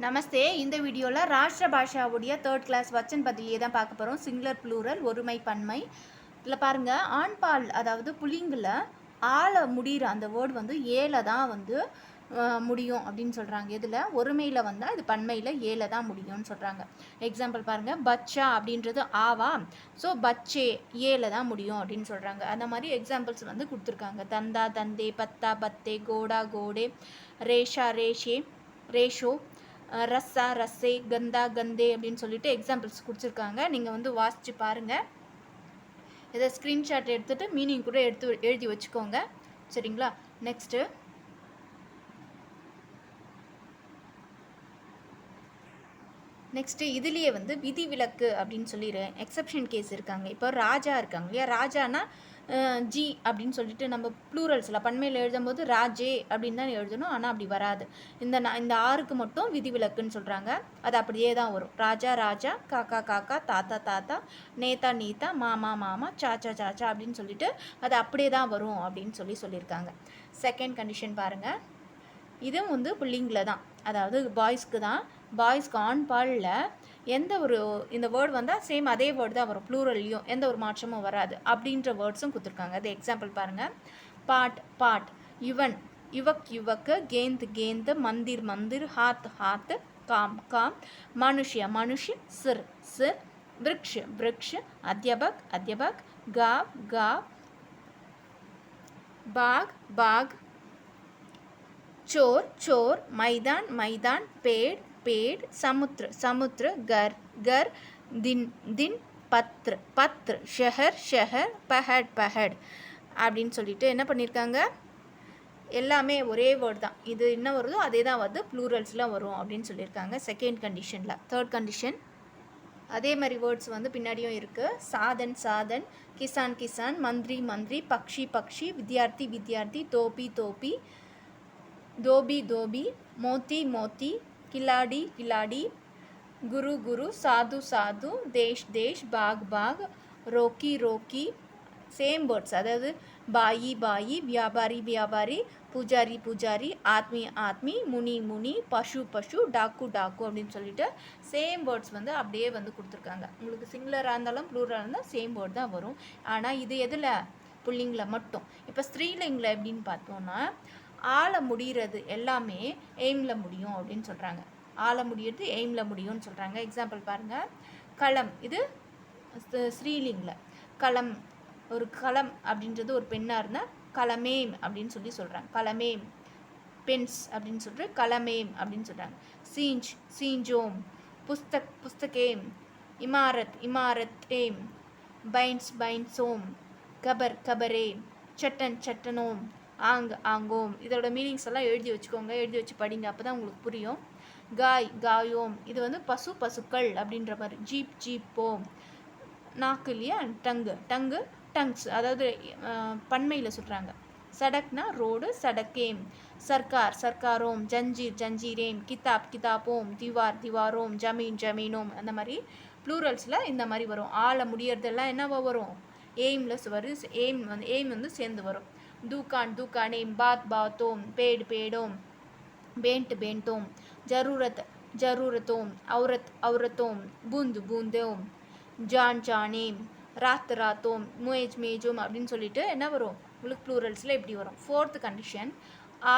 நமஸ்தே. இந்த வீடியோவில் ராஷ்டிர பாஷாவுடைய 3rd class வச்சன் பதிலியை தான் பார்க்க போகிறோம். சிங்குலர் ப்ளூரல் ஒருமை பன்மை. இதில் பாருங்கள், ஆண் பால் அதாவது புள்ளிங்கில் ஆள முடிகிற அந்த வேர்டு வந்து ஏல தான் வந்து முடியும் அப்படின்னு சொல்கிறாங்க. இதில் ஒருமையில் வந்தால் இது பன்மையில் ஏல தான் முடியும்னு சொல்கிறாங்க. எக்ஸாம்பிள் பாருங்கள், பச்சா அப்படின்றது ஆவா, ஸோ பச்சே ஏல தான் முடியும் அப்படின்னு சொல்கிறாங்க. அந்த மாதிரி எக்ஸாம்பிள்ஸ் வந்து கொடுத்துருக்காங்க. தந்தா தந்தே, பத்தா பத்தே, கோடா கோடே, ரேஷா ரேஷே, ரேஷோ, ரஸ்ஸா ரஸ்ஸே, கந்தா கந்தே அப்படின்னு சொல்லிட்டு எக்ஸாம்பிள்ஸ் கொடுத்துருக்காங்க. நீங்கள் வந்து வாசித்து பாருங்கள். இதை ஸ்க்ரீன்ஷாட் எடுத்துகிட்டு மீனிங் கூட எழுதி வச்சுக்கோங்க, சரிங்களா? நெக்ஸ்ட்டு இதுலேயே வந்து விதிவிலக்கு அப்படின்னு சொல்லிடுறேன். எக்ஸப்ஷன் கேஸ் இருக்காங்க. இப்போ ராஜா இருக்காங்க இல்லையா, ராஜானா ஜி அப்படின்னு சொல்லிட்டு நம்ம ப்ளூரல்ஸில் பன்மையில் எழுதும்போது ராஜே அப்படின்னு தான் எழுதணும், ஆனால் அப்படி வராது. இந்த ஆறுக்கு மட்டும் விதிவிலக்குன்னு சொல்கிறாங்க. அது அப்படியே தான் வரும். ராஜா ராஜா, காக்கா காக்கா, தாத்தா தாத்தா, நேதா நீதா, மாமா மாமா, சாச்சா சாச்சா அப்படின்னு சொல்லிட்டு அது அப்படியே தான் வரும் அப்படின்னு சொல்லியிருக்காங்க. செகண்ட் கண்டிஷன் பாருங்கள். இதுவும் வந்து புள்ளிங்கில் தான், அதாவது பாய்ஸ்க்கு தான். பாய்ஸ்க்கு ஆண் பாலில் எந்த ஒரு இந்த வேர்டு வந்தால் சேம் அதே வேர்டு தான் வரும், ப்ளூரல்லையும் எந்த ஒரு மாற்றமும் வராது அப்படின்ற வேர்ட்ஸும் கொடுத்துருக்காங்க. அது எக்ஸாம்பிள் பாருங்கள். பாட் பாட், யுவன் யுவக் யுவக்கு, கேந்த் கேந்த், மந்திர் மந்திர், ஹாத் ஹாத், காம் காம், மனுஷ்ய மனுஷ்ய, சிர் சிர், விருக்ஷ விருக்ஷ, அத்யபக் அத்யபக், காவ் காவ், பாக் பாக், चोर चोर, मैदान मैदान, पेड़ पेड़, समुद्र समुद्र, घर घर, दिन दिन, पत्र पत्र, शहर शहर, पहाड़ पहाड़ அப்படின்னு சொல்லிட்டு என்ன பண்ணியிருக்காங்க, எல்லாமே ஒரே வேர்டு தான். இது என்ன வருதோ அதே தான் வந்து ப்ளூரல்ஸில் வரும் அப்படின்னு சொல்லியிருக்காங்க செகண்ட் கண்டிஷனில். தேர்ட் கண்டிஷன் அதே மாதிரி வேர்ட்ஸ் வந்து பின்னாடியும் இருக்குது. சாதன் சாதன், கிசான் கிசான், மந்திரி மந்திரி, பக்ஷி பக்ஷி, வித்யார்த்தி வித்யார்த்தி, தோப்பி தோப்பி, धोबी धोबी, मोती मोती, खिलाड़ी खिलाड़ी, गुरु गुरु, साधु साधु, देश देश, बाग बाग, रोकी रोकी. சேம் வேர்ட்ஸ், அதாவது பாயி பாயி, வியாபாரி வியாபாரி, பூஜாரி பூஜாரி, ஆத்மி ஆத்மி, முனி முனி, பஷு பஷு, டாக்கு டாக்கு அப்படின்னு சொல்லிட்டு சேம் வேர்ட்ஸ் வந்து அப்படியே வந்து கொடுத்துருக்காங்க. உங்களுக்கு சிங்குலராக இருந்தாலும் ப்ளூரலாக இருந்தால் சேம் வேர்ட் தான் வரும். ஆனால் இது எதில், புள்ளிங்கில் மட்டும். இப்போ ஸ்திரீலிங்கில் எப்படின்னு பார்த்தோன்னா, ஆள முடிகிறது எல்லாமே எய்மில் முடியும் அப்படின்னு சொல்கிறாங்க. ஆள முடிகிறது எய்மில் முடியும்னு சொல்கிறாங்க. எக்ஸாம்பிள் பாருங்கள். களம், இது ஸ்ரீலிங்கில். களம், ஒரு களம் அப்படின்றது ஒரு பெண்ணாக இருந்தால் களமேம் அப்படின்னு சொல்கிறாங்க. களமேம், பென்ஸ் அப்படின்னு சொல்லிட்டு களமேம் அப்படின்னு சொல்கிறாங்க. சீஞ்ச் சீஞ்சோம், புஸ்தக் புஸ்தகேம், இமாரத் இமாரத் ஏம், பைன்ஸ் பைன்ஸோம், கபர் கபரே, சட்டன் சட்டனோம், ஆங் ஆங்கோம். இதோட மீனிங்ஸ் எல்லாம் எழுதி வச்சுக்கோங்க, எழுதி வச்சு படிங்க, அப்போ தான் உங்களுக்கு புரியும். காய் காயோம், இது வந்து பசு பசுக்கள் அப்படின்ற மாதிரி. ஜீப் ஜீப்போம், நாக்கு இல்லையா, டங்கு டங்கு, டங்ஸ், அதாவது பன்மையில் சொல்கிறாங்க. சடக்னா ரோடு, சடக்கேம். சர்க்கார் சர்க்காரோம், ஜஞ்சீர் ஜஞ்சீரேம், கிதாப் கிதாப்போம், திவார் திவாரோம், ஜமீன் ஜமீனோம். அந்த மாதிரி ப்ளூரல்ஸில் இந்த மாதிரி வரும். ஆள முடியறதெல்லாம் என்னவோ வரும், எய்ம்லெஸ் வரும். எய்ம் வந்து சேர்ந்து வரும். दुकान दुकानें, बात बातों, पेड़ पेड़ों, बेंट बेंटों, जरूरत जरूरतों, औरत औरतों, बूंद बूंदों, जान जाने, रात रातों, मेज मेजों அப்படின்னு சொல்லிட்டு என்ன வரும் உங்களுக்கு ப்ளூரல்ஸில் எப்படி வரும். ஃபோர்த் கண்டிஷன், ஆ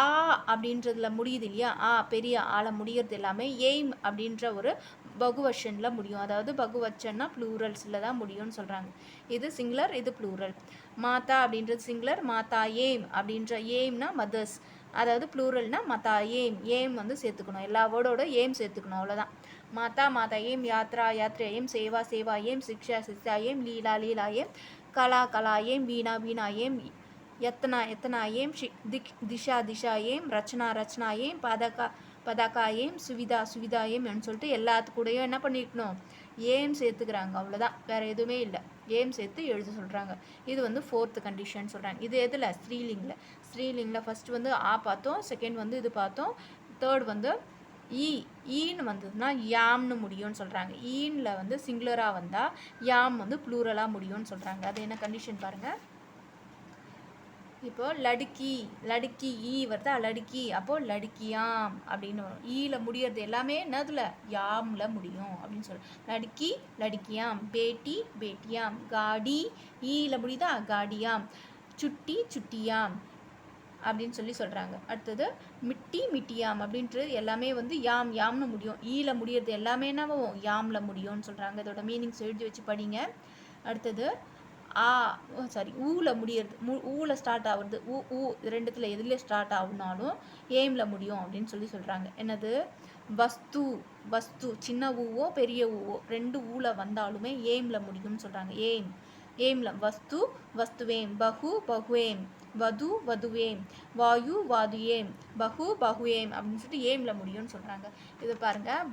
அப்படின்றதுல முடியுது இல்லையா, ஆ பெரிய ஆள முடியறது எல்லாமே எய்ம் அப்படின்ற ஒரு பகுவச்சனில் முடியும். அதாவது பகுவச்சன்னா ப்ளூரல்ஸில் தான் முடியும்னு சொல்கிறாங்க. இது சிங்குலர், இது ப்ளூரல். மாதா அப்படின்றது சிங்குலர், மாதா ஏம் அப்படின்ற ஏம்னா மதர்ஸ், அதாவது ப்ளூரல்னா மதா ஏம். ஏம் வந்து சேர்த்துக்கணும், எல்லா வேர்டோட ஏம் சேர்த்துக்கணும், அவ்வளோதான். மாதா மாதா ஏம், யாத்ரா யாத்ரா ஏம், சேவா சேவா ஏம், சிக்ஷா சிக்ஷா ஏம், லீலா லீலா ஏம், கலா கலா ஏம், வீணா வீணா ஏம், यतना यतना एम, दिशा दिशा एम, रचना रचना एम, पदका पदका एम, सुविधा सुविधा एम्னு சொல்லிட்டு எல்லாத்துக்கூடயும் என்ன பண்ணிக்கணும், ஏம் சேர்த்துக்கிறாங்க, அவ்வளோதான், வேறு எதுவுமே இல்லை. ஏம் சேர்த்து எழுத சொல்கிறாங்க. இது வந்து ஃபோர்த்து கண்டிஷன் சொல்கிறாங்க. இது எதில், ஸ்ரீலிங்கில். ஸ்ரீலிங்கில் ஃபஸ்ட்டு வந்து ஆ பார்த்தோம், செகண்ட் வந்து இது பார்த்தோம், தேர்ட் வந்து ஈன்னு வந்ததுன்னா யாம்னு முடியும்னு சொல்கிறாங்க. ஈனில் வந்து சிங்குலராக வந்தால் யாம் வந்து ப்ளூரலாக முடியும்னு சொல்கிறாங்க. அது என்ன கண்டிஷன் பாருங்கள். இப்போ லடுக்கி லடுக்கி ஈ வருதா லடுக்கி அப்போது லடுக்கியாம் அப்படின்னு வரும். ஈல முடியறது எல்லாமே என்னதுல யாம்ல முடியும் அப்படின்னு சொல்கிறோம். லடுக்கி லடுக்கியாம், பேட்டி பேட்டியாம், காடி ஈல முடியுதா காடியாம், சுட்டி சுட்டியாம் அப்படின்னு சொல்கிறாங்க. அடுத்தது மிட்டி மிட்டியாம் அப்படின்ட்டு எல்லாமே வந்து யாம் யாம்னு முடியும். ஈல முடியறது எல்லாமே என்னவும் யாம்ல முடியும்னு சொல்கிறாங்க. இதோட மீனிங்ஸ் எழுதி வச்சு படிங்க. அடுத்தது ஊல முடியறது ஊல ஸ்டார்ட் ஆகுறது ஊ ரெண்டுத்தில் எதுல ஸ்டார்ட் ஆகுனாலும் ஏம்ல முடியும் அப்படின்னு சொல்கிறாங்க. என்னது வஸ்து வஸ்து சின்ன ஊவோ பெரிய ஊவோ ரெண்டு ஊல வந்தாலுமே ஏம்ல முடியும்னு சொல்கிறாங்க. ஏம்ல வஸ்து வஸ்துவேம், பகு பகுவேம், வது வதுவேம், வாயு வாதுயேம், பகு பகுவேம் அப்படின்னு சொல்லிட்டு ஏம்ல முடியும்னு சொல்கிறாங்க. இது பாருங்கள்,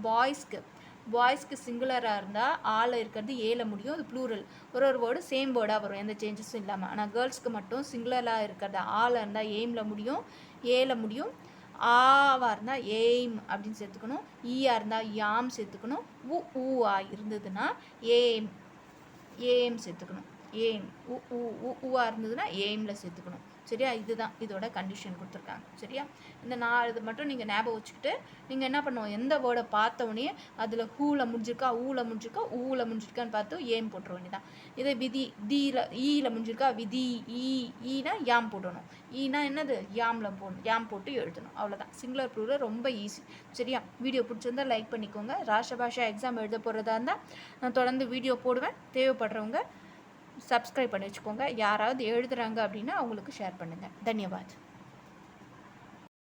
பாய்ஸ்க்கு சிங்குலராக இருந்தால் ஆல இருக்கிறது ஏல முடியும். அது ப்ளூரல். ஒரு வேர்டு சேம் வேர்டாக வரும், எந்த சேஞ்சஸும் இல்லாமல். ஆனால் கேர்ள்ஸ்க்கு மட்டும் சிங்குலராக இருக்கிறது ஆல இருந்தால் ஏம்ல முடியும், ஏல முடியும். ஆவாக இருந்தால் எய்ம் அப்படின்னு சேர்த்துக்கணும். ஈயாக இருந்தால் யாம் சேர்த்துக்கணும். ஊவா இருந்ததுன்னா ஏம் சேர்த்துக்கணும். ஏம் ஊவா இருந்ததுன்னா ஏமில் சேர்த்துக்கணும். சரியா? இதுதான் இதோட கண்டிஷன் கொடுத்துருக்காங்க. சரியா? இந்த 4 மட்டும் நீங்கள் ஞாபகம் வச்சுக்கிட்டு நீங்கள் என்ன பண்ணுவோம், எந்த வேர்டை பார்த்தோன்னே அதில் ஹூவில் முடிஞ்சிருக்கா ஊவில் முடிஞ்சிருக்கா ஊவில் முடிஞ்சிருக்கான்னு பார்த்து ஏம் போட்டுற வேண்டியதான். இதே விதி ஈயில் முடிஞ்சிருக்கா விதி ஈனா யாம் போடணும். ஈனா என்னது யாம் போட்டு எழுதணும். அவ்வளோதான். சிங்குலர் ப்ளூரல் ரொம்ப ஈஸி. சரியா? வீடியோ பிடிச்சிருந்தா லைக் பண்ணிக்கோங்க. ராஷ்டிரபாஷா எக்ஸாம் எழுத போகிறதா இருந்தால் நான் தொடர்ந்து வீடியோ போடுவேன். தேவைப்படுறவங்க சப்ஸ்கிரைப் பண்ணி வச்சுக்கோங்க. யாராவது எழுதுகிறாங்க அப்படின்னா அவங்களுக்கு ஷேர் பண்ணுங்கள். தன்யவாத்.